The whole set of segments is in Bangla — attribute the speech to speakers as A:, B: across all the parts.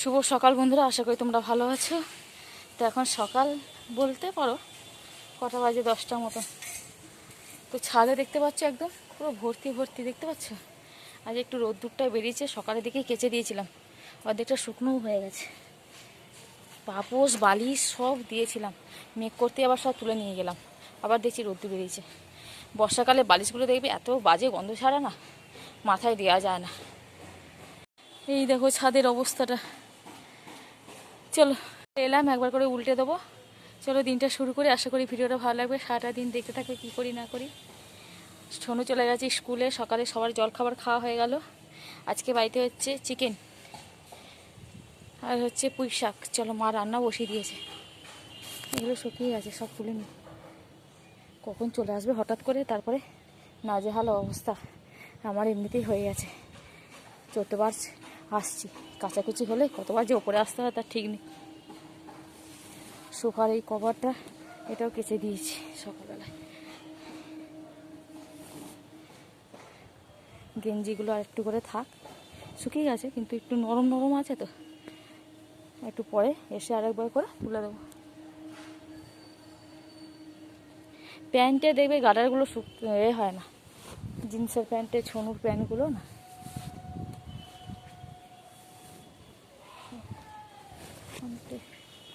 A: শুভ সকাল বন্ধুরা, আশা করি তোমরা ভালো আছো। তো এখন সকাল বলতে পারো কটা বাজে, 10টার মতো। তো ছাদে দেখতে পাচ্ছ একদম পুরো ভর্তি ভর্তি, দেখতে পাচ্ছ। আজ একটু রোদ্দুরটা বেরিয়েছে, সকালের দিকেই কেচে দিয়েছিলাম, অর্ধেকটা শুকনোও হয়ে গেছে। পাপোশ বালিশ সব দিয়েছিলাম, মেঘ করতে আবার সব তুলে নিয়ে গেলাম, আবার দেখছি রোদ্দুর বেরিয়েছে। বর্ষাকালে বালিশগুলো দেখবি এত বাজে গন্ধ ছাড়া না, মাথায় দেওয়া যায় না। এই দেখো ছাদের অবস্থাটা। চলো এলাম, একবার করে উল্টে দেবো। চলো দিনটা শুরু করি, আশা করি ভিডিওটা ভালো লাগবে। সারাটা দিন দেখতে থাকবে কী করি না করি। সোনু চলে গেছে স্কুলে, সকালে সবার জলখাবার খাওয়া হয়ে গেল। আজকে বাড়িতে হচ্ছে চিকেন আর হচ্ছে পুঁই শাক। চলো মা রান্না বসিয়ে দিয়েছে, এগুলো শুকিয়ে গেছে, সব তুলে নি। কখন চলে আসবে হঠাৎ করে, তারপরে নাজেহাল অবস্থা। আমার এমনিতেই হয়ে গেছে, 4বার আসছি। কাচাকুচি হলে কতবার যে ওপরে আসতে হয় তার ঠিক নেই। সোফার এই কভারটা এটাও কেচে দিয়েছি সকালবেলায়। গেঞ্জিগুলো আর একটু করে থাক, শুকিয়ে গেছে কিন্তু একটু নরম নরম আছে, তো একটু পরে এসে আরেকবার করে তুলে দেবো। প্যান্টে দেখবে গাডারগুলো হয় না, জিন্সের প্যান্টে ছনুর প্যান্টগুলো না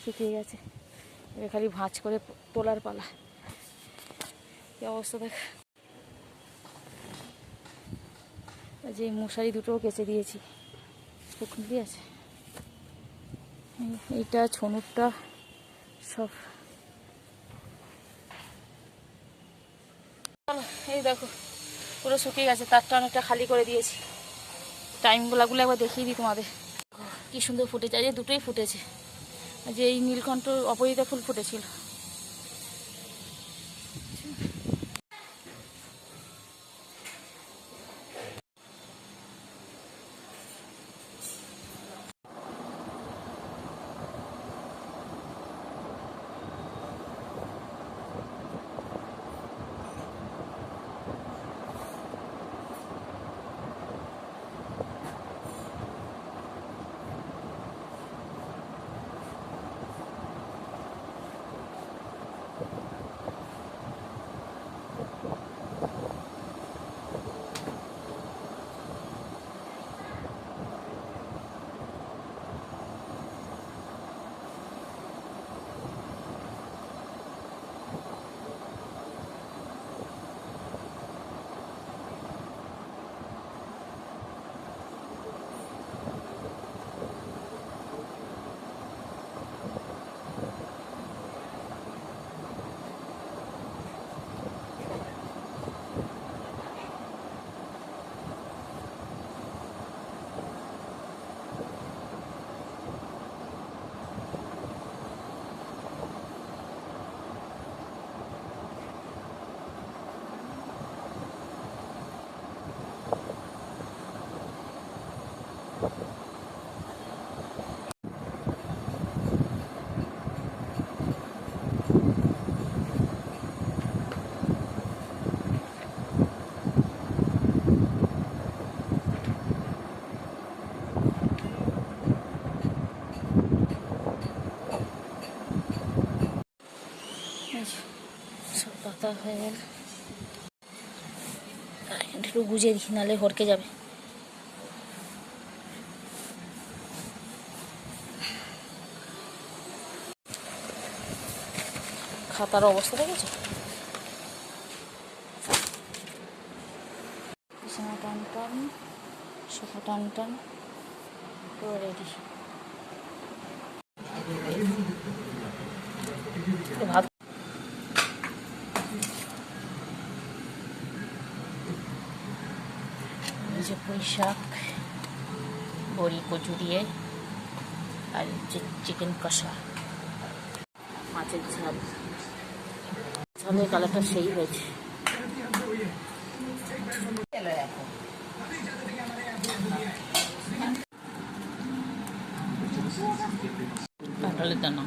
A: শুকিয়ে গেছে, এবার খালি ভাঁজ করে তোলার পালা। কি অবস্থা দেখ। যে মশারি দুটোও কেচে দিয়েছি, শুকনো আছে। এইটা ছনুরটা সব। এই দেখো পুরো শুকিয়ে গেছে, তারটা অনেকটা খালি করে দিয়েছি। টাইমগুলো একবার দেখিয়ে দিই তোমাদের, কি সুন্দর ফুটেছে। আজ দুটোই ফুটেছে, যে এই নীলকণ্ঠ অপরাজিতা ফুল ফুটেছিল। সব পাতা হয়ে গেল, একটু গুজে দিই, নাহলে হড়কে যাবে। খাতার অবস্থা দেখেছো, বিছানা টান টান, সোফা টান টান, পুরো রেডি। ভাত যে পুঁই শাক, বড়ি কচু দিয়ে, আর চিকেন কষা, মাছের ঝাল। ঝালের কালারটা সেই হয়েছে। কাঁঠালের দানা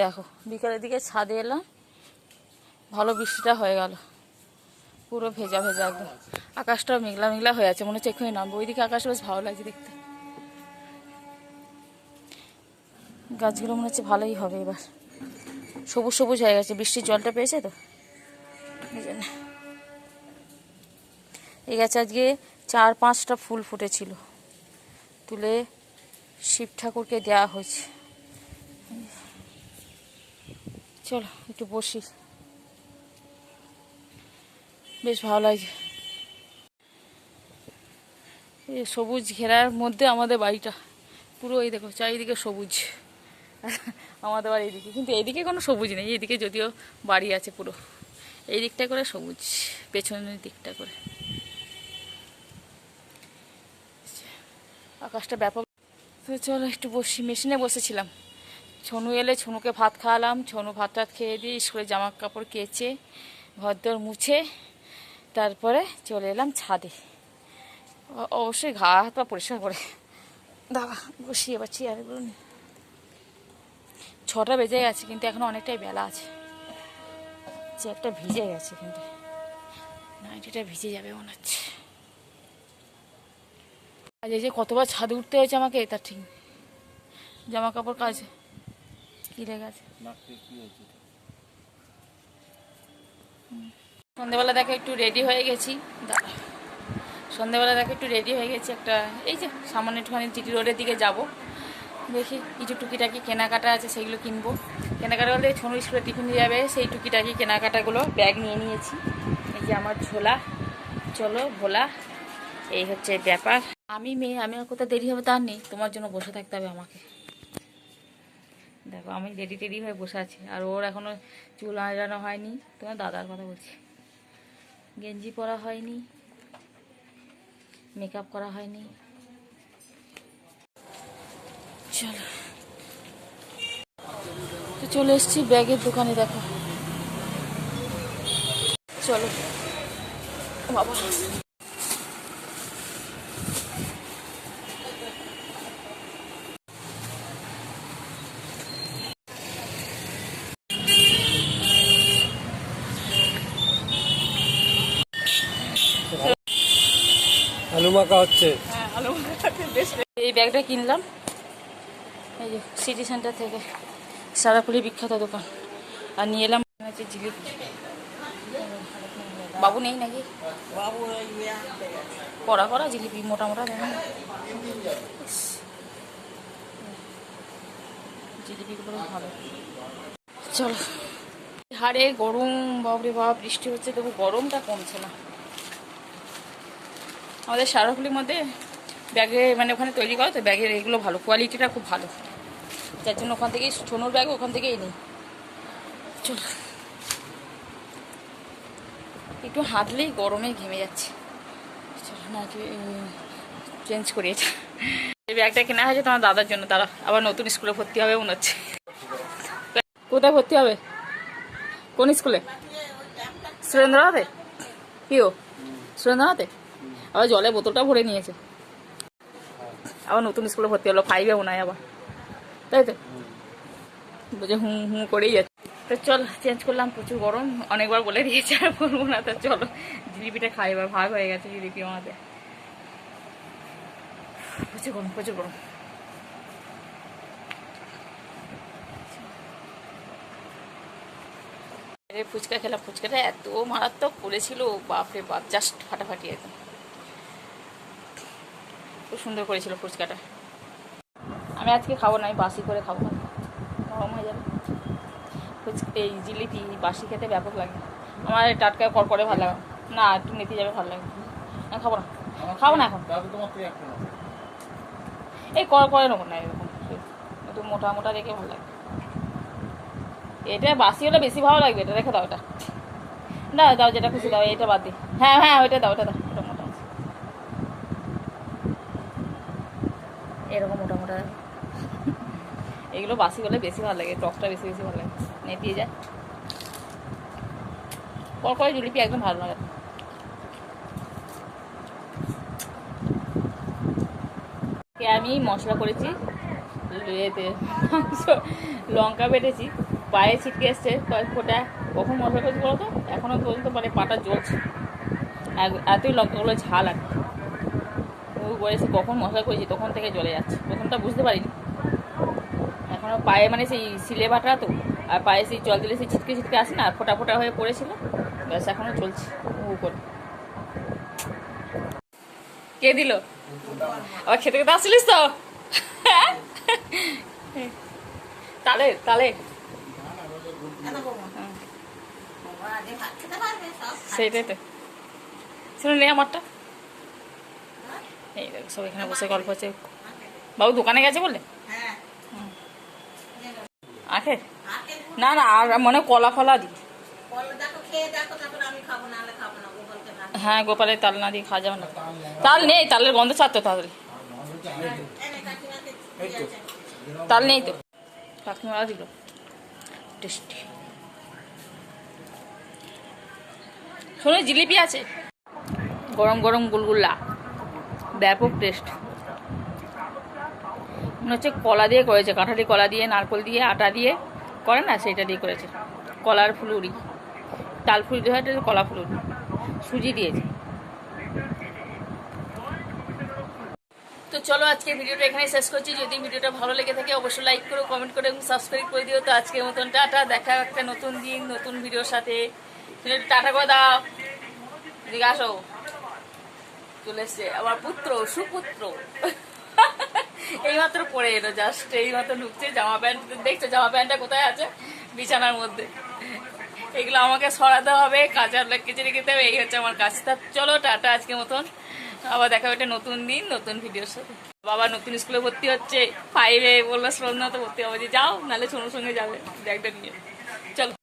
A: দেখো, বিকালের দিকে ছাদে এলাম, ভালো বৃষ্টিটা হয়ে গেল। পুরো ভেজা ভেজা একদম। আকাশটাও মেঘলা মেঘলা হয়ে আছে, মনে হচ্ছে এক্ষুনি নামবো। ওইদিকে আকাশ বেশ ভালো লাগছে দেখতে। গাছগুলো মনে হচ্ছে ভালোই হবে এবার, সবুজ সবুজ হয়ে গেছে, বৃষ্টির জলটা পেয়েছে তো এই জন্য। এই গাছে আজকে 4-5টা ফুল ফুটেছিল, তুলে শিব ঠাকুরকে দেওয়া হয়েছে। চলো একটু বসি, বেশ ভালো লাগছে। এই সবুজ ঘেরার মধ্যে আমাদের বাড়িটা পুরো, এই দেখো চারিদিকে সবুজ। আমাদের বাড়ি এইদিকে, কিন্তু এইদিকে কোনো সবুজ নেই। এইদিকে যদিও বাড়ি আছে, পুরো এই দিকটা করে সবুজ, পেছনের দিকটা করে। আকাশটা ব্যাপক। তো চলো একটু বসি, মেশিনে বসেছিলাম। ছনু এলে, ছনুকে ভাত খাওয়ালাম। ছনু ভাত টাত খেয়ে দিয়ে স্কুলে জামা কাপড় কেচে ঘরদোর মুছে তারপরে চলে এলাম ছাদে। অবশ্যই ঘা হাত পা পরিষ্কার করে। দাঁড়া বসি এবার চেয়ারগুলো। 6টা বেজে গেছে, কিন্তু এখনো অনেকটাই বেলা আছে। চেয়ারটা ভিজে গেছে, কিন্তু নাইটিটা ভিজে যাবে মনে হচ্ছে। আজ এই যে কতবার ছাদে উঠতে হয়েছে আমাকে, তার ঠিক জামা কাপড় কাজ কি লেগে আছে। সন্ধ্যেবেলা দেখে একটু রেডি হয়ে গেছি। দাঁড়া, সন্ধ্যেবেলা দেখে একটু রেডি হয়ে গেছি। একটা এই যে সামান্য একটুখানি জিটি রোডের দিকে যাব, দেখি কিছু টুকিটাকি কেনাকাটা আছে সেগুলো কিনবো। কেনাকাটা বলতে ছনু স্কুলে টিফিন দিয়ে যাবে, সেই টুকিটাকি কেনাকাটাগুলো ব্যাগ নিয়ে নিয়েছি। এই যে আমার ঝোলা, চলো ভোলা, এই হচ্ছে ব্যাপার। আমি মেয়ে, আমি আর কোথাও দেরি হবে তার নেই, তোমার জন্য বসে থাকতে হবে আমাকে। দেখো আমি রেডি টেডি হয়ে বসে আছি, আর ওর এখনও চুল আঁচড়ানো হয়নি। তোমার দাদার কথা বলছি, গেঞ্জি পরা হয়নি, মেকআপ করা হয়নি। চলো, তো চলে এসেছি ব্যাগের দোকানে। দেখো চলো বাবা।
B: আলু মাখা হচ্ছে।
A: হ্যাঁ আলু মাখা বেশ। এই ব্যাগটা কিনলাম এই যে সিটি সেন্টার থেকে, সারাপুলি বিখ্যাত দোকান। আর নিয়ে এলাম হচ্ছে জিলিপি। বাবু নেই নাকি? বাবু কড়া কড়া জিলিপি, মোটা মোটা দেখেন জিলিপিগুলো ভালো। চলো, হাড়ে গরম, বাপরে বাপ, বৃষ্টি হচ্ছে তবু গরমটা কমছে না। আমাদের সারাপুলির মধ্যে ব্যাগে মানে ওখানে তৈরি করা তো, ব্যাগের এগুলো ভালো, কোয়ালিটিটা খুব ভালো, যার জন্য ওখান থেকেই ছোনোর ব্যাগ ওখান থেকেই নিই। চলো, একটু হাঁটলেই গরমে ঘেমে যাচ্ছে। চলো না চেঞ্জ করি এটা। এই ব্যাগটা কেনা হয়েছে তোমার দাদার জন্য, তারা আবার নতুন স্কুলে ভর্তি হবে মনে হচ্ছে। কোথায় ভর্তি হবে? কোন স্কুলে? সুরেন্দ্রনাথে? কিও সুরেন্দ্রনাথে? আবার জলের বোতলটা ভরে নিয়েছে, আবার নতুন স্কুলে ভর্তি হলো, 5-এ মনে হয় আবার, তাই তো? বুঝে হুঁ হুঁ করেই যাচ্ছে। তো চল চেঞ্জ করলাম, প্রচুর গরম, অনেকবার বলে দিয়েছে আর বলবো না। তো চলো জিলিপিটা খাই, এবার ভাগ হয়ে গেছে জিলিপি আমাদের। প্রচুর গরম, প্রচুর গরম। ফুচকা খেলাম, ফুচকাটা এত মারাত্মক করেছিল, বাপরে বাপ, জাস্ট ফাটাফাটি একদম। খুব সুন্দর করেছিল ফুচকাটা। আমি আজকে খাবো না, আমি বাসি করে খাবো, গরম হয়ে যাবে। এই জিলিপি বাসি খেতে ব্যাপক লাগে আমার, টাটকা কড়কড়ে ভালো লাগে না, একটু নিতে যাবে ভালো লাগে। আমি খাবো না, খাবো না এখন। এই কড়কড়ে নেবো না, এরকম একটু মোটা মোটা রেখে ভালো লাগে। এটা বাসি হলে বেশি ভালো লাগবে, এটা রেখে দাও। এটা দাও দাও, যেটা খুশি দাও, এটা বাদ দিই। হ্যাঁ হ্যাঁ ওইটা দাও, ওটা দাও, ওটা মোটা আছে, এরকম মোটা মোটা। এগুলো বাসি হলে বেশি ভালো লাগে, টকটা বেশি বেশি ভালো লাগে, নেতিয়ে যায়। কড়কড়ে জিলিপি একদম ভালো লাগে। আমি মশলা করেছি, এতে লঙ্কা বেটেছি, পায়ে ছিটকে এসছে কয়েক ফোঁটা, কখন মশলা করেছি বলো তো, এখনও পর্যন্ত মানে পাটা জ্বলছে, এতই লঙ্কাগুলো ঝাল আর কি। ওই বয়সে কখন মশলা করেছি তখন থেকে জ্বলে যাচ্ছে, প্রথমটা বুঝতে পারিনি। এখনও পায়ে মানে সেই সিলে বাটা তো, আর পায়ে সেই জল দিলে সেই ছিটকে ছিটকে আসে না, ফোটা ফোটা হয়ে পড়েছিল, ব্যাস এখনও চলছে ও করে। কে দিল আবার খেতে খেতে আসছিলিস তো? তালে তালে সেইটাই তো, শুনে নে আমারটা। এই দেখো সব এখানে বসে গল্প হচ্ছে। বাবু দোকানে গেছে বলে আখে না না, আর মনে হয় কলা ফলা দি। হ্যাঁ, গোপালের তাল না দিয়ে খাওয়া যাবে না। তাল নেই, তালের গন্ধ ছাড়তো তাড়াতাড়ি। তাল নেই তো, কাকিমারা দিল টেস্টি। শোনো জিলিপি আছে, গরম গরম গুলগুল্লা, ব্যাপক টেস্ট। মনে হচ্ছে কলা দিয়ে করেছে, কাঁঠালি কলা দিয়ে, নারকল দিয়ে, আটা দিয়ে করে না, সেটা দিয়ে করেছে। কলার ফুলুরি, তাল ফুলুরি হয়, কলা ফুলুরি, সুজি দিয়েছে। তো চলো আজকে ভিডিওটা এখানে শেষ করছি। যদি ভিডিওটা ভালো লেগে থাকে অবশ্যই লাইক করো, কমেন্ট করে এবং সাবস্ক্রাইব করে দিও। তো আজকের মতন টাটা, দেখা একটা নতুন দিন নতুন ভিডিওর সাথে। টাটা করে দাও, এদিকে আসো। চলে এসছে আমার পুত্র, সুপুত্র। এইমাত্র পরে এলো, জাস্ট এইমাত্র ঢুকছে। জামা প্যান্ট দেখছো, জামা প্যান্টটা কোথায় আছে? বিছানার মধ্যে। এগুলো আমাকে সরাতে হবে, কাঁচার কেচে রেখে দেবে, এই হচ্ছে আমার কাজ। তা চলো টাটা আজকের মতন, আবার দেখা হবে একটা নতুন দিন নতুন ভিডিওর সাথে। বাবা নতুন স্কুলে ভর্তি হচ্ছে, 5-এ বললো শ্রদ্ধা তো ভর্তি হবে, যে যাও নাহলে সোনুর সঙ্গে যাবে ব্যাগটা নিয়ে। চলো।